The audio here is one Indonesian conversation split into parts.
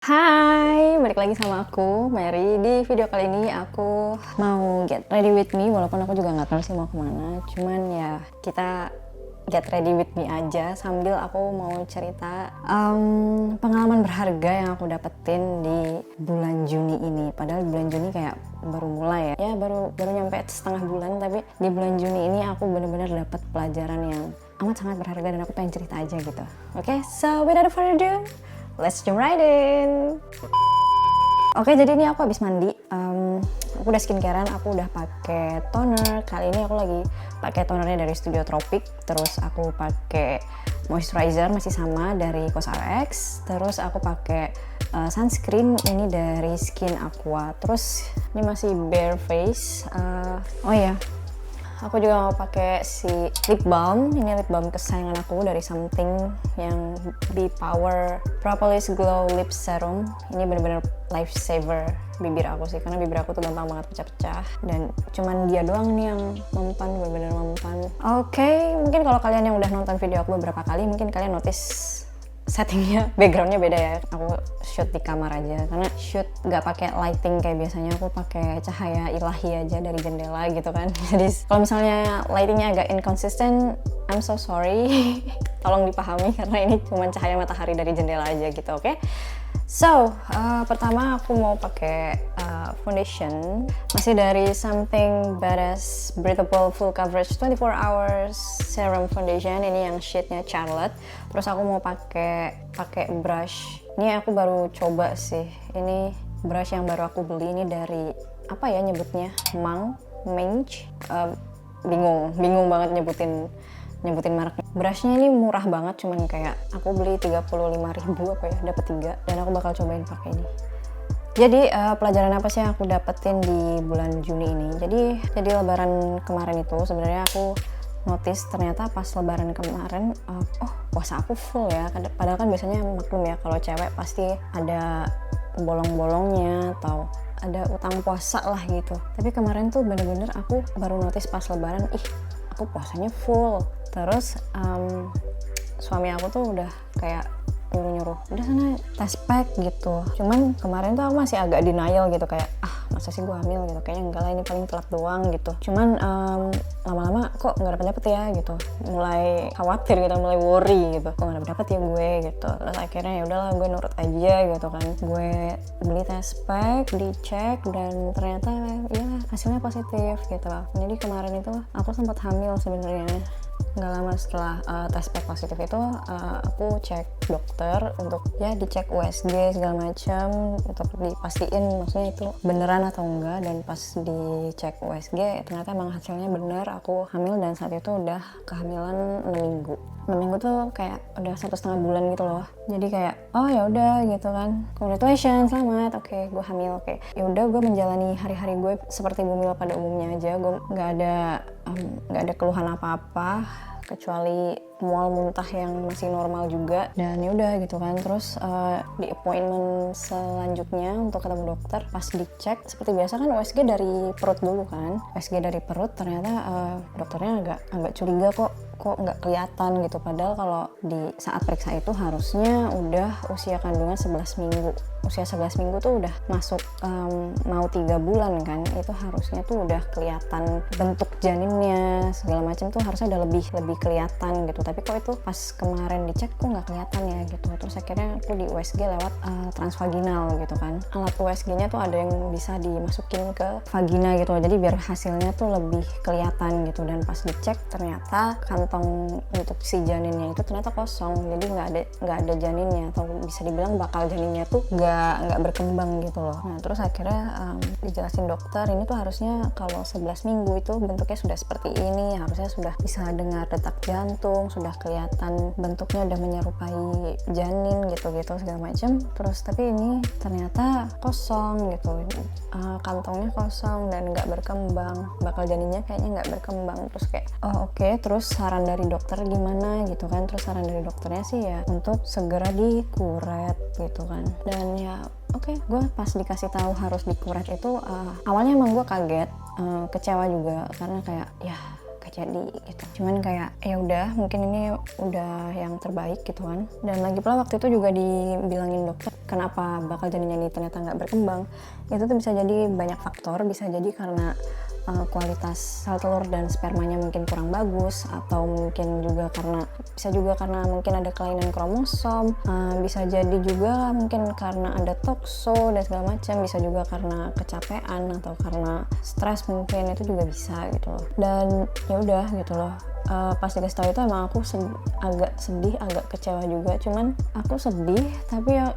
Hai, balik lagi sama aku, Mary. Di video kali ini aku mau get ready with me, walaupun aku juga nggak tahu sih mau kemana. Cuman ya kita get ready with me aja sambil aku mau cerita pengalaman berharga yang aku dapetin di bulan Juni ini. Padahal bulan Juni kayak baru mulai ya, baru nyampe setengah bulan, tapi di bulan Juni ini aku bener-bener dapet pelajaran yang amat sangat berharga dan aku pengen cerita aja gitu. Oke, so without further ado, let's jump right in. Oke, jadi ini aku habis mandi. Aku udah skincarean, aku udah pakai toner. Kali ini aku lagi pakai tonernya dari Studio Tropic. Terus aku pakai moisturizer masih sama dari COSRX. Terus aku pakai sunscreen ini dari Skin Aqua. Terus ini masih bare face. Oh iya, aku juga mau pakai si lip balm. Ini lip balm kesayangan aku dari Something yang B-Power Propolis Glow Lip Serum. Ini bener-bener lifesaver bibir aku sih, karena bibir aku tuh gampang banget pecah-pecah. Dan cuman dia doang nih yang mempan, bener-bener mempan. Oke, mungkin kalau kalian yang udah nonton video aku beberapa kali, mungkin kalian notice settingnya, backgroundnya beda ya. Aku shoot di kamar aja karena shoot nggak pakai lighting kayak biasanya. Aku pakai cahaya ilahi aja dari jendela gitu kan. Jadi kalau misalnya lightingnya agak inconsistent, I'm so sorry. Tolong dipahami karena ini cuma cahaya matahari dari jendela aja gitu, oke? So, pertama aku mau pakai foundation masih dari Something Badass Breathable Full Coverage 24 Hours Serum Foundation. Ini yang shade-nya Charlotte. Terus aku mau pakai brush. Ini aku baru coba sih. Ini brush yang baru aku beli, ini dari apa ya nyebutnya? Mange. Bingung banget nyebutin mereknya. Brushnya ini murah banget, cuman kayak aku beli 35.000 apa ya, dapat 3, dan aku bakal cobain pakai ini. Jadi pelajaran apa sih yang aku dapetin di bulan Juni ini? Jadi lebaran kemarin itu sebenarnya aku notice ternyata pas lebaran kemarin puasa aku full ya. Padahal kan biasanya maklum ya, kalau cewek pasti ada bolong-bolongnya atau ada utang puasa lah gitu. Tapi kemarin tuh bener-bener aku baru notice pas lebaran, aku puasanya full. Terus suami aku tuh udah kayak nyuruh udah sana tes pack gitu. Cuman kemarin tuh aku masih agak denial gitu, kayak masa sih gue hamil gitu, kayaknya enggak lah, ini paling telat doang gitu. Cuman lama-lama kok nggak dapet ya gitu, mulai khawatir gitu, mulai worry gitu, kok nggak dapet ya gue gitu. Terus akhirnya ya udahlah, gue nurut aja gitu kan. Gue beli tes pack, dicek, dan ternyata ya hasilnya positif gitu. Jadi kemarin itu aku sempat hamil sebenarnya. Nggak lama setelah tes pack positif itu aku cek dokter untuk ya dicek USG segala macam untuk dipastiin maksudnya itu beneran atau enggak. Dan pas dicek USG ternyata emang hasilnya bener, aku hamil. Dan saat itu udah kehamilan 6 minggu. 6 minggu tuh kayak udah 1,5 bulan gitu loh. Jadi kayak ya udah gitu kan, congratulations, selamat, oke, gue hamil, oke. Ya udah, gue menjalani hari-hari gue seperti bumil pada umumnya aja. Gue nggak ada keluhan apa-apa kecuali mual muntah yang masih normal juga. Dan ya udah gitu kan. Terus di appointment selanjutnya untuk ketemu dokter, pas dicek seperti biasa kan USG dari perut dulu kan. USG dari perut ternyata dokternya agak curiga, kok nggak kelihatan gitu. Padahal kalau di saat periksa itu harusnya udah usia kandungan 11 minggu. Usia 11 minggu tuh udah masuk mau 3 bulan kan. Itu harusnya tuh udah kelihatan bentuk janinnya segala macam tuh harusnya udah lebih kelihatan gitu. Tapi kok itu pas kemarin dicek kok nggak kelihatan ya gitu. Terus akhirnya aku di USG lewat transvaginal gitu kan. Alat USG-nya tuh ada yang bisa dimasukin ke vagina gitu, jadi biar hasilnya tuh lebih kelihatan gitu. Dan pas dicek ternyata kantong untuk si janinnya itu ternyata kosong. Jadi nggak ada janinnya, atau bisa dibilang bakal janinnya tuh nggak berkembang gitu loh. Nah terus akhirnya dijelasin dokter, ini tuh harusnya kalau 11 minggu itu bentuknya sudah seperti ini, harusnya sudah bisa dengar detak jantung, sudah kelihatan bentuknya udah menyerupai janin gitu-gitu segala macam. Terus tapi ini ternyata kosong gitu, kantongnya kosong dan nggak berkembang, bakal janinnya kayaknya nggak berkembang. Terus kayak oke. Terus saran dari dokter gimana gitu kan. Terus saran dari dokternya sih ya untuk segera dikuret gitu kan. Dan ya oke, gue pas dikasih tahu harus dikuret itu awalnya emang gue kaget, kecewa juga karena kayak ya jadi gitu. Cuman kayak ya udah, mungkin ini udah yang terbaik gitu kan. Dan lagi pula waktu itu juga dibilangin dokter kenapa bakal janin ini ternyata nggak berkembang, itu tuh bisa jadi banyak faktor. Bisa jadi karena kualitas sel telur dan spermanya mungkin kurang bagus, atau mungkin juga karena mungkin ada kelainan kromosom, bisa jadi juga mungkin karena ada tokso dan segala macam, bisa juga karena kecapean atau karena stres, mungkin itu juga bisa gitu loh. Dan ya udah gitu loh. Pas dikasih tahu itu emang aku agak sedih, agak kecewa juga. Cuman aku sedih tapi ya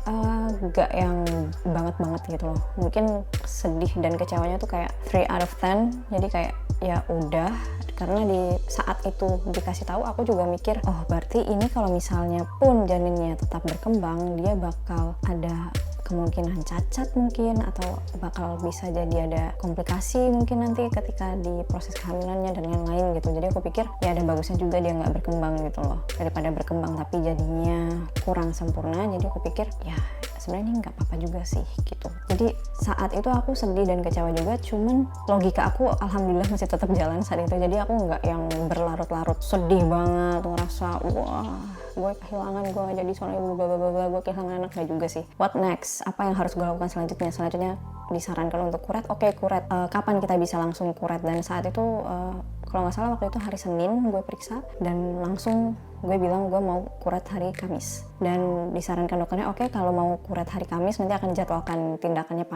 gak yang banget gitu loh. Mungkin sedih dan kecewanya tuh kayak 3 out of 10. Jadi kayak ya udah, karena di saat itu dikasih tahu aku juga mikir, oh berarti ini kalau misalnya pun janinnya tetap berkembang, dia bakal ada kemungkinan cacat mungkin, atau bakal bisa jadi ada komplikasi mungkin nanti ketika di proses kehamilannya dan lain-lain gitu. Jadi aku pikir ya ada bagusnya juga dia nggak berkembang gitu loh, daripada berkembang tapi jadinya kurang sempurna. Jadi aku pikir ya sebenarnya ini nggak apa-apa juga sih gitu. Jadi saat itu aku sedih dan kecewa juga, cuman logika aku alhamdulillah masih tetap jalan saat itu. Jadi aku nggak yang berlarut-larut sedih banget, ngerasa wah gue kehilangan, gue gak jadi seorang ibu, gue kehilangan anak. Gak juga sih. What next? Apa yang harus gue lakukan selanjutnya? Selanjutnya disarankan untuk kuret. Oke, kuret. Kapan kita bisa langsung kuret? Dan saat itu kalau nggak salah waktu itu hari Senin gue periksa, dan langsung gue bilang gue mau kuret hari Kamis. Dan disarankan dokternya, oke, kalau mau kuret hari Kamis nanti akan jadwalkan tindakannya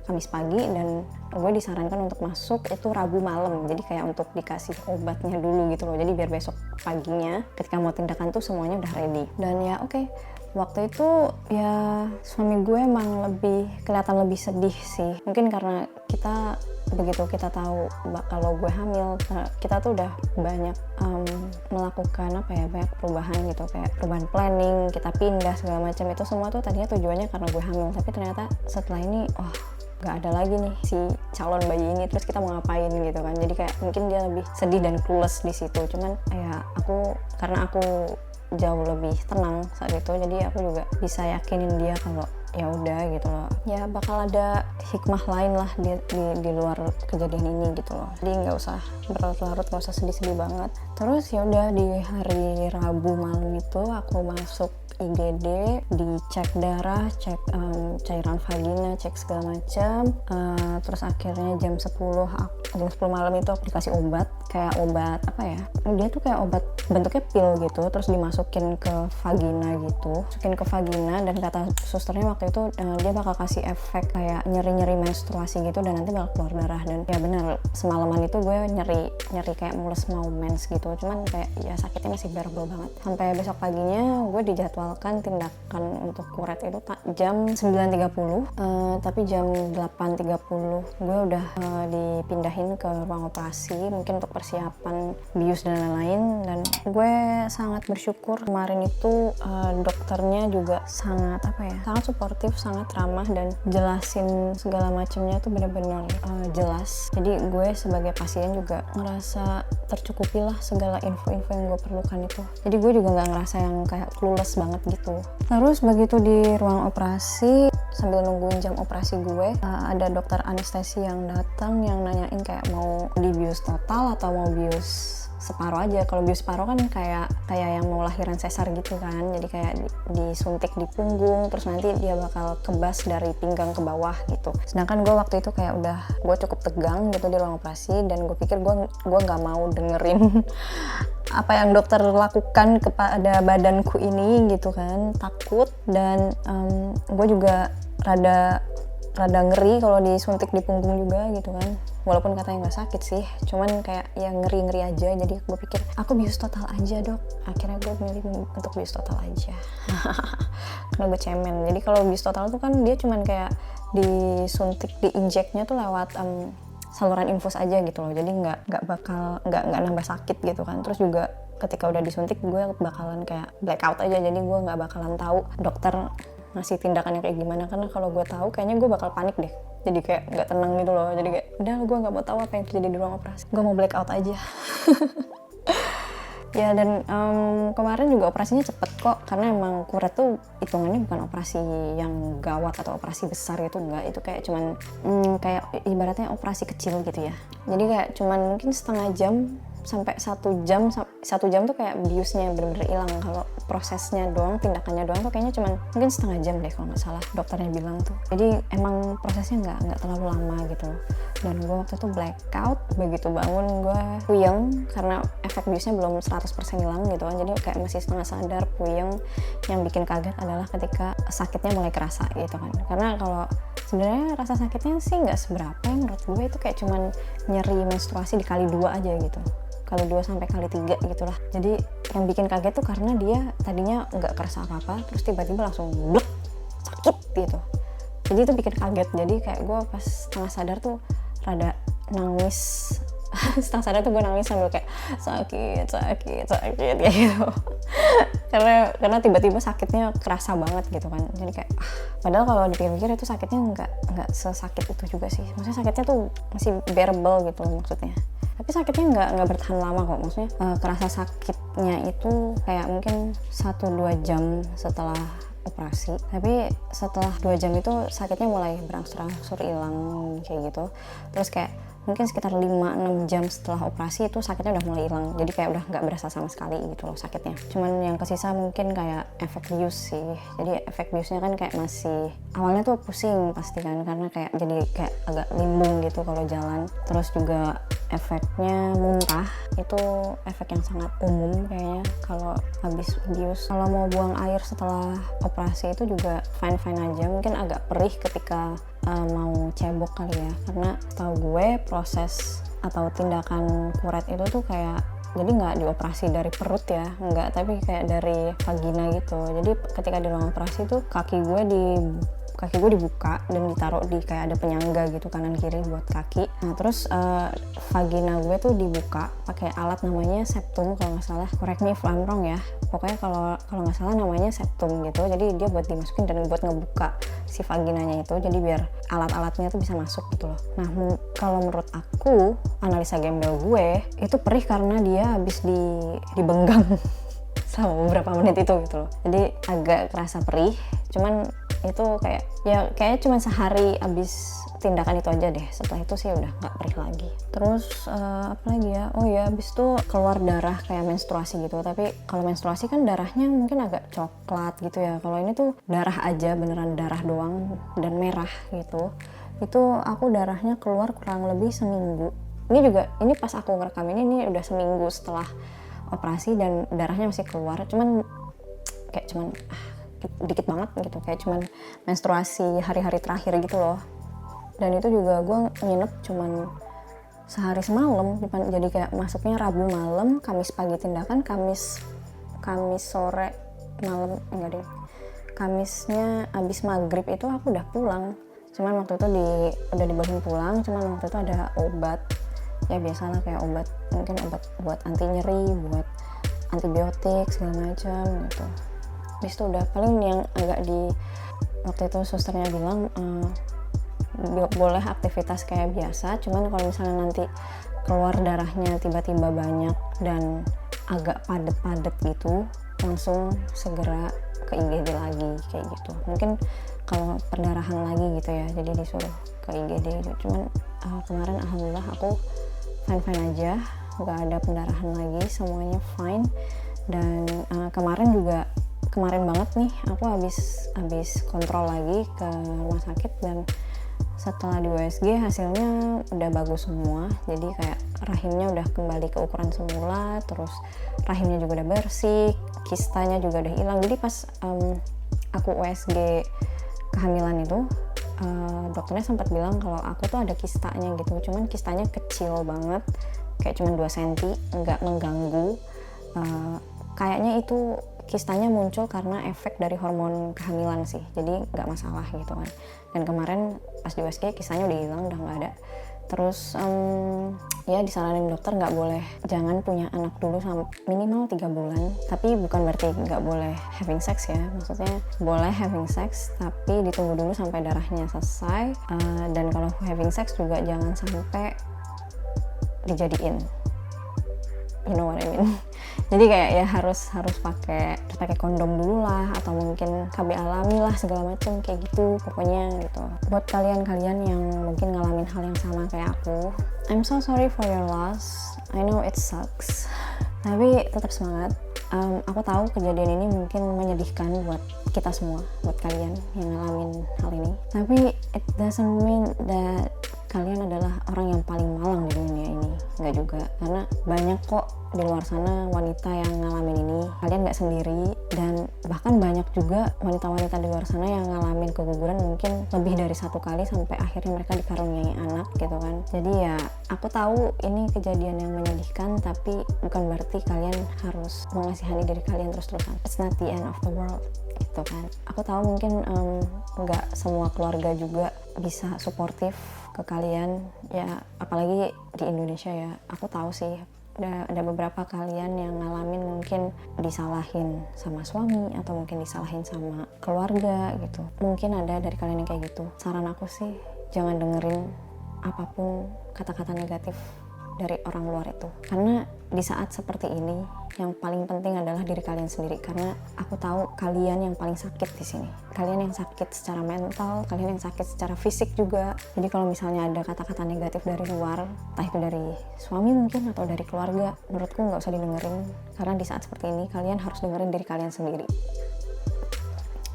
Kamis pagi, dan gue disarankan untuk masuk itu Rabu malam. Jadi kayak untuk dikasih obatnya dulu gitu loh. Jadi biar besok paginya ketika mau tindakan tuh semuanya udah ready. Dan ya oke. Waktu itu ya suami gue emang kelihatan lebih sedih sih. Mungkin karena begitu kita tahu kalau gue hamil, kita tuh udah banyak melakukan banyak perubahan gitu, kayak perubahan planning, kita pindah segala macam. Itu semua tuh tadinya tujuannya karena gue hamil, tapi ternyata setelah ini gak ada lagi nih si calon bayi ini, terus kita mau ngapain gitu kan. Jadi kayak mungkin dia lebih sedih dan clueless di situ. Cuman ya karena aku jauh lebih tenang saat itu, jadi aku juga bisa yakinin dia kalau ya udah gitu loh, ya bakal ada hikmah lain lah di luar kejadian ini gitu loh. Jadi nggak usah berlarut-larut, nggak usah sedih-sedih banget. Terus ya udah di hari Rabu malam itu aku masuk IGD, dicek darah, cek cairan vagina, cek segala macam. Terus akhirnya jam 10 malam itu aku dikasih obat, kayak obat dia tuh kayak obat bentuknya pil gitu, terus dimasukin ke vagina dan kata susternya waktu itu dia bakal kasih efek kayak nyeri-nyeri menstruasi gitu, dan nanti bakal keluar darah. Dan ya benar, semalaman itu gue nyeri kayak mules mau mens gitu, cuman kayak ya sakitnya masih bearable banget. Sampai besok paginya gue dijadwalkan tindakan untuk kuret itu jam 9.30, tapi jam 8.30 gue udah dipindahin ke ruang operasi, mungkin untuk persiapan bius dan lain-lain. Dan gue sangat bersyukur kemarin itu dokternya juga sangat suportif, sangat ramah, dan jelasin segala macamnya tuh benar-benar jelas. Jadi gue sebagai pasien juga ngerasa tercukupi lah segala info-info yang gue perlukan itu. Jadi gue juga nggak ngerasa yang kayak clueless banget gitu. Terus begitu di ruang operasi, sambil nungguin jam operasi gue, ada dokter anestesi yang datang yang nanyain kayak mau dibius total atau mau bius separuh aja. Kalau bius separuh kan kayak yang mau lahiran sesar gitu kan, jadi kayak disuntik di punggung, terus nanti dia bakal kebas dari pinggang ke bawah gitu. Sedangkan gue waktu itu kayak gue cukup tegang gitu di ruang operasi, dan gue pikir gue nggak mau dengerin apa yang dokter lakukan kepada badanku ini gitu kan, takut. Dan gue juga rada ngeri kalau disuntik di punggung juga gitu kan, walaupun katanya nggak sakit sih, cuman kayak ya ngeri aja. Jadi gue pikir aku bius total aja dok. Akhirnya gue milih untuk bius total aja karena gue cemen. Jadi kalau bius total tuh kan dia cuman kayak disuntik, diinjeknya tuh lewat saluran infus aja gitu loh, jadi nggak nambah sakit gitu kan. Terus juga ketika udah disuntik gue bakalan kayak blackout aja, jadi gue nggak bakalan tahu dokter ngasih tindakannya kayak gimana, karena kalau gue tahu kayaknya gue bakal panik deh. Jadi kayak nggak tenang gitu loh, jadi kayak udah gue nggak mau tahu apa yang terjadi di ruang operasi, gue mau blackout aja. Ya dan kemarin juga operasinya cepet kok, karena emang kuret tuh hitungannya bukan operasi yang gawat atau operasi besar gitu, enggak. Itu kayak cuman kayak ibaratnya operasi kecil gitu ya. Jadi kayak cuman mungkin setengah jam sampai 1 jam. 1 jam tuh kayak biusnya bener-bener hilang. Kalau prosesnya doang, tindakannya doang tuh kayaknya cuman mungkin setengah jam deh kalau nggak salah dokternya bilang tuh. Jadi emang prosesnya nggak terlalu lama gitu. Dan gue waktu itu blackout, begitu bangun gue puyeng karena efek biusnya belum 100% hilang gitu kan. Jadi kayak masih setengah sadar, puyeng. Yang bikin kaget adalah ketika sakitnya mulai kerasa gitu kan. Karena kalau sebenarnya rasa sakitnya sih nggak seberapa ya, menurut gue itu kayak cuman nyeri menstruasi dikali 2 aja gitu, kali 2 sampai kali 3 gitulah. Jadi yang bikin kaget tuh karena dia tadinya nggak kerasa apa-apa, terus tiba-tiba langsung blek sakit gitu. Jadi itu bikin kaget. Jadi kayak gue pas setengah sadar tuh rada nangis. Setengah sadar tuh gue nangis sambil kayak sakit kayak gitu. karena tiba-tiba sakitnya kerasa banget gitu kan. Jadi kayak padahal kalau dipikir-pikir itu sakitnya nggak sesakit itu juga sih. Maksudnya sakitnya tuh masih bearable gitu maksudnya. Tapi sakitnya nggak bertahan lama kok. Maksudnya kerasa sakitnya itu kayak mungkin 1-2 jam setelah operasi. Tapi setelah 2 jam itu sakitnya mulai berangsur-angsur hilang kayak gitu. Terus kayak mungkin sekitar 5-6 jam setelah operasi itu sakitnya udah mulai hilang. Jadi kayak udah nggak berasa sama sekali gitu loh sakitnya. Cuman yang kesisa mungkin kayak efek bius sih. Jadi efek biusnya kan kayak masih awalnya tuh pusing pasti kan, karena kayak jadi kayak agak limbung gitu kalau jalan. Terus juga efeknya muntah, itu efek yang sangat umum kayaknya kalau habis bius. Kalau mau buang air setelah operasi itu juga fine-fine aja. Mungkin agak perih ketika mau cebok kali ya, karena tahu gue proses atau tindakan kuret itu tuh kayak jadi nggak dioperasi dari perut ya, nggak, tapi kayak dari vagina gitu. Jadi ketika di ruang operasi tuh kaki gue dibuka dan ditaruh di kayak ada penyangga gitu kanan kiri buat kaki. Nah terus vagina gue tuh dibuka pakai alat namanya septum kalau nggak salah. Correct me if I'm wrong ya. Pokoknya kalau nggak salah namanya septum gitu. Jadi dia buat dimasukin dan buat ngebuka si vaginanya itu. Jadi biar alat-alatnya tuh bisa masuk gitu loh. Nah kalau menurut aku, analisa gembel gue itu perih karena dia habis dibenggang selama beberapa menit itu gitu loh. Jadi agak kerasa perih. Cuman itu kayaknya cuma sehari abis tindakan itu aja deh. Setelah itu sih udah nggak perih lagi. Terus apa lagi ya? Oh ya, abis itu keluar darah kayak menstruasi gitu. Tapi kalau menstruasi kan darahnya mungkin agak coklat gitu ya. Kalau ini tuh darah aja, beneran darah doang dan merah gitu. Itu aku darahnya keluar kurang lebih seminggu. Ini pas aku ngerekam ini udah seminggu setelah operasi dan darahnya masih keluar. Cuman dikit banget gitu, kayak cuman menstruasi hari-hari terakhir gitu loh. Dan itu juga gue nginep cuman sehari semalam, jadi kayak masuknya Rabu malam, Kamis pagi tindakan, Kamis sore malam, enggak deh, Kamisnya abis maghrib itu aku udah pulang. Cuman waktu itu udah dibolehin pulang, cuman waktu itu ada obat, ya biasalah kayak obat, mungkin obat buat anti nyeri, buat antibiotik segala macam gitu. Habis itu udah paling yang agak waktu itu susternya bilang boleh aktivitas kayak biasa, cuman kalau misalnya nanti keluar darahnya tiba-tiba banyak dan agak padet-padet gitu, langsung segera ke IGD lagi kayak gitu. Mungkin kalau perdarahan lagi gitu ya, jadi disuruh ke IGD gitu. Cuman kemarin alhamdulillah aku fine-fine aja, nggak ada pendarahan lagi, semuanya fine. Dan kemarin banget nih aku habis kontrol lagi ke rumah sakit, dan setelah di USG hasilnya udah bagus semua. Jadi kayak rahimnya udah kembali ke ukuran semula, terus rahimnya juga udah bersih, kistanya juga udah hilang. Jadi pas aku USG kehamilan itu dokternya sempat bilang kalau aku tuh ada kistanya gitu, cuman kistanya kecil banget, kayak cuman 2 cm, nggak mengganggu. Kayaknya itu kistanya muncul karena efek dari hormon kehamilan sih, jadi nggak masalah gitu kan. Dan kemarin pas di USG kistanya udah hilang, udah nggak ada. Terus ya disaranin dokter jangan punya anak dulu sampai minimal 3 bulan. Tapi bukan berarti nggak boleh having sex ya, maksudnya boleh having sex tapi ditunggu dulu sampai darahnya selesai. Dan kalau having sex juga jangan sampai dijadiin, you know what I mean. Jadi kayak ya harus pakai kondom dulu lah, atau mungkin KB alami lah segala macam kayak gitu pokoknya gitu. Buat kalian yang mungkin ngalamin hal yang sama kayak aku, I'm so sorry for your loss. I know it sucks. Tapi tetap semangat. Aku tahu kejadian ini mungkin menyedihkan buat kita semua, buat kalian yang ngalamin hal ini. Tapi it doesn't mean that kalian adalah orang yang paling malang di dunia ini. Nggak juga, karena banyak kok di luar sana wanita yang ngalamin ini. Kalian nggak sendiri, dan bahkan banyak juga wanita-wanita di luar sana yang ngalamin keguguran mungkin lebih dari 1 kali sampai akhirnya mereka dikaruniai anak gitu kan. Jadi ya aku tahu ini kejadian yang menyedihkan, tapi bukan berarti kalian harus mengasihani diri kalian terus-terusan. It's not the end of the world gitu kan. Aku tahu mungkin nggak semua keluarga juga bisa suportif ke kalian ya, apalagi di Indonesia ya. Aku tahu sih ada beberapa kalian yang ngalamin mungkin disalahin sama suami atau mungkin disalahin sama keluarga gitu. Mungkin ada dari kalian yang kayak gitu. Saran aku sih jangan dengerin apapun kata-kata negatif dari orang luar itu, karena di saat seperti ini yang paling penting adalah diri kalian sendiri. Karena aku tahu kalian yang paling sakit di sini, kalian yang sakit secara mental, kalian yang sakit secara fisik juga. Jadi kalau misalnya ada kata-kata negatif dari luar, entah itu dari suami mungkin atau dari keluarga, menurutku nggak usah didengerin, karena di saat seperti ini kalian harus dengerin diri kalian sendiri.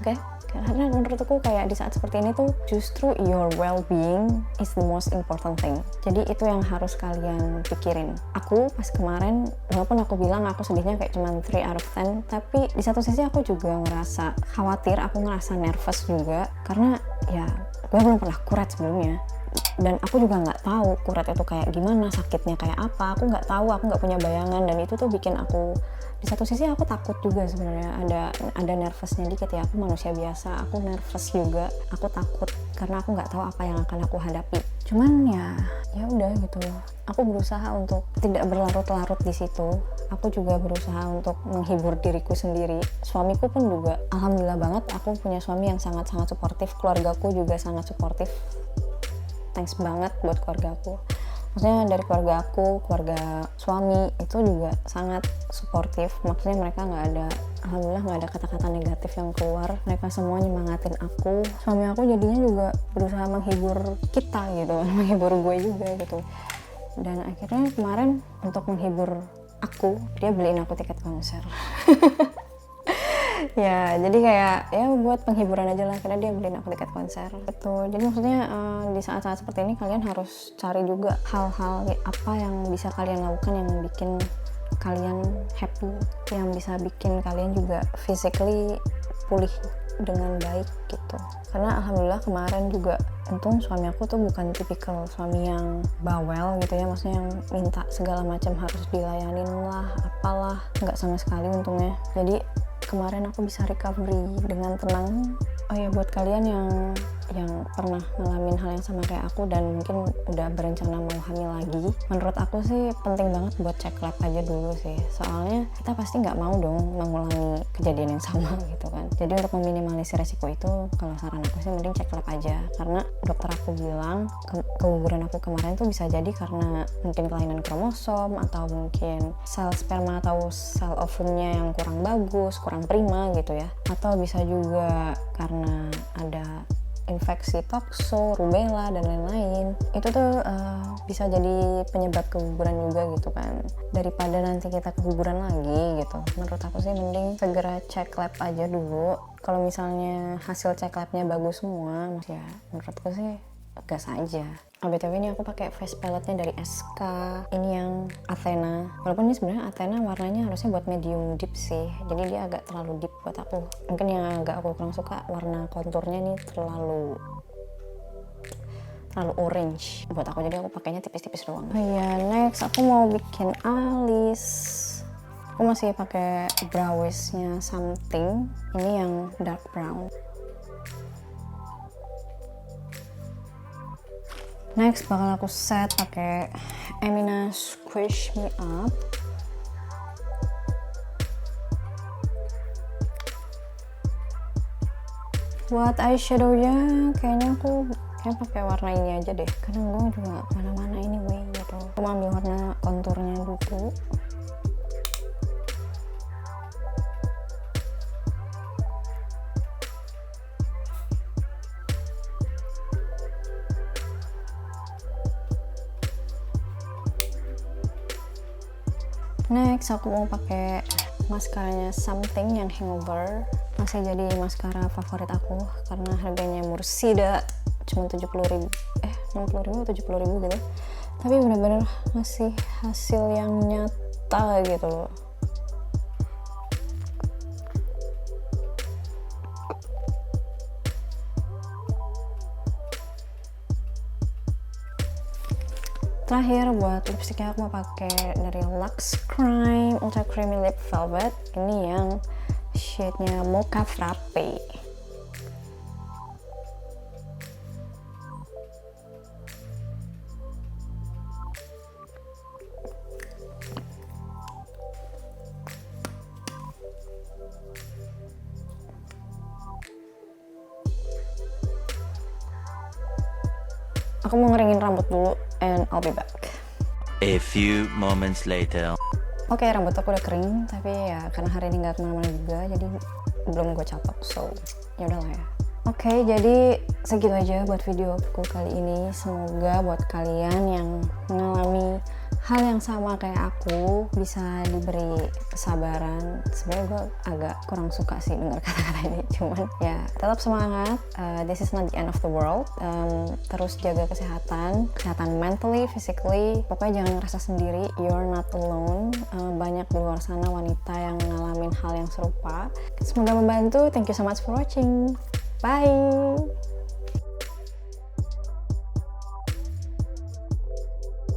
Oke? Karena menurutku kayak di saat seperti ini tuh justru your well-being is the most important thing. Jadi itu yang harus kalian pikirin. Aku pas kemarin, walaupun aku bilang aku sedihnya kayak cuman 3 out of 10, tapi di satu sisi aku juga ngerasa khawatir, aku ngerasa nervous juga, karena ya gue belum pernah kuret sebelumnya. Dan aku juga nggak tahu kuret itu kayak gimana, sakitnya kayak apa, aku nggak tahu, aku nggak punya bayangan. Dan itu tuh bikin aku, di satu sisi aku takut juga sebenarnya, ada nervousnya dikit ya. Aku manusia biasa, aku nervous juga, aku takut karena aku nggak tahu apa yang akan aku hadapi. Cuman ya udah gitu, aku berusaha untuk tidak berlarut-larut di situ. Aku juga berusaha untuk menghibur diriku sendiri. Suamiku pun juga alhamdulillah banget, aku punya suami yang sangat-sangat suportif, keluargaku juga sangat suportif. Thanks banget buat keluarga aku. Maksudnya dari keluarga aku, keluarga suami itu juga sangat suportif. Maksudnya mereka alhamdulillah nggak ada kata-kata negatif yang keluar. Mereka semua nyemangatin aku. Suami aku jadinya juga berusaha menghibur kita gitu, menghibur gue juga gitu. Dan akhirnya kemarin untuk menghibur aku, dia beliin aku tiket konser. Ya jadi kayak ya buat penghiburan aja lah, karena dia beliin aku tiket konser gitu. Jadi maksudnya di saat-saat seperti ini kalian harus cari juga hal-hal apa yang bisa kalian lakukan yang bikin kalian happy, yang bisa bikin kalian juga physically pulih dengan baik gitu. Karena alhamdulillah kemarin juga untung suami aku tuh bukan tipikal suami yang bawel gitu ya, maksudnya yang minta segala macam harus dilayanin lah apalah, nggak sama sekali untungnya. Jadi kemarin aku bisa recovery dengan tenang. Oh ya, buat kalian yang pernah ngalamin hal yang sama kayak aku dan mungkin udah berencana mau hamil lagi, menurut aku sih penting banget buat cek lab aja dulu sih. Soalnya kita pasti nggak mau dong mengulangi kejadian yang sama gitu kan. Jadi untuk meminimalisir resiko itu, kalau saran aku sih mending cek lab aja. Karena dokter aku bilang keguguran aku kemarin tuh bisa jadi karena mungkin kelainan kromosom, atau mungkin sel sperma atau sel ovumnya yang kurang bagus, kurang prima gitu ya. Atau bisa juga karena ada infeksi tokso, rubella, dan lain-lain. Itu tuh bisa jadi penyebab keguguran juga gitu kan. Daripada nanti kita keguguran lagi gitu, menurut aku sih mending segera cek lab aja dulu. Kalau misalnya hasil cek labnya bagus semua, ya menurutku sih gas aja. BTW ini aku pakai face palette-nya dari SK. Ini yang Athena. Walaupun ini sebenarnya Athena warnanya harusnya buat medium deep sih. Jadi dia agak terlalu deep buat aku. Mungkin yang agak aku kurang suka warna konturnya nih terlalu orange buat aku. Jadi aku pakainya tipis-tipis doang. Oh iya, next aku mau bikin alis. Aku masih pakai brow wish-nya Something. Ini yang dark brown. Next bakal aku set pakai Emina Squish Me Up. Buat eyeshadow-nya kayaknya aku pakai warna ini aja deh, karena gue juga nggak kemana-mana anyway gitu. Aku mau ambil warna konturnya dulu. Next aku mau pakai maskaranya Something yang Hangover. Masih jadi maskara favorit aku karena harganya Mursida cuma 70.000, 60.000 atau 70.000 gitu. Tapi bener-bener ngasih hasil yang nyata gitu loh. Terakhir buat lipstiknya aku mau pakai dari Luxe Crime Ultra Creamy Lip Velvet. Ini yang shade-nya Mocha Frappe. Aku mau ngeringin rambut dulu and I'll be back. A few moments later. Oke, rambut aku udah kering, tapi ya karena hari ini nggak kemana-mana juga, jadi belum gue catok, so ya udahlah ya. Oke, jadi segitu aja buat videoku kali ini. Semoga buat kalian yang mengalami hal yang sama kayak aku bisa diberi kesabaran. Sebenarnya gue agak kurang suka sih dengar kata-kata ini, cuman ya tetap semangat. This is not the end of the world. Terus jaga kesehatan mentally, physically. Pokoknya jangan ngerasa sendiri. You're not alone. Banyak di luar sana wanita yang ngalamin hal yang serupa. Semoga membantu. Thank you so much for watching. Bye.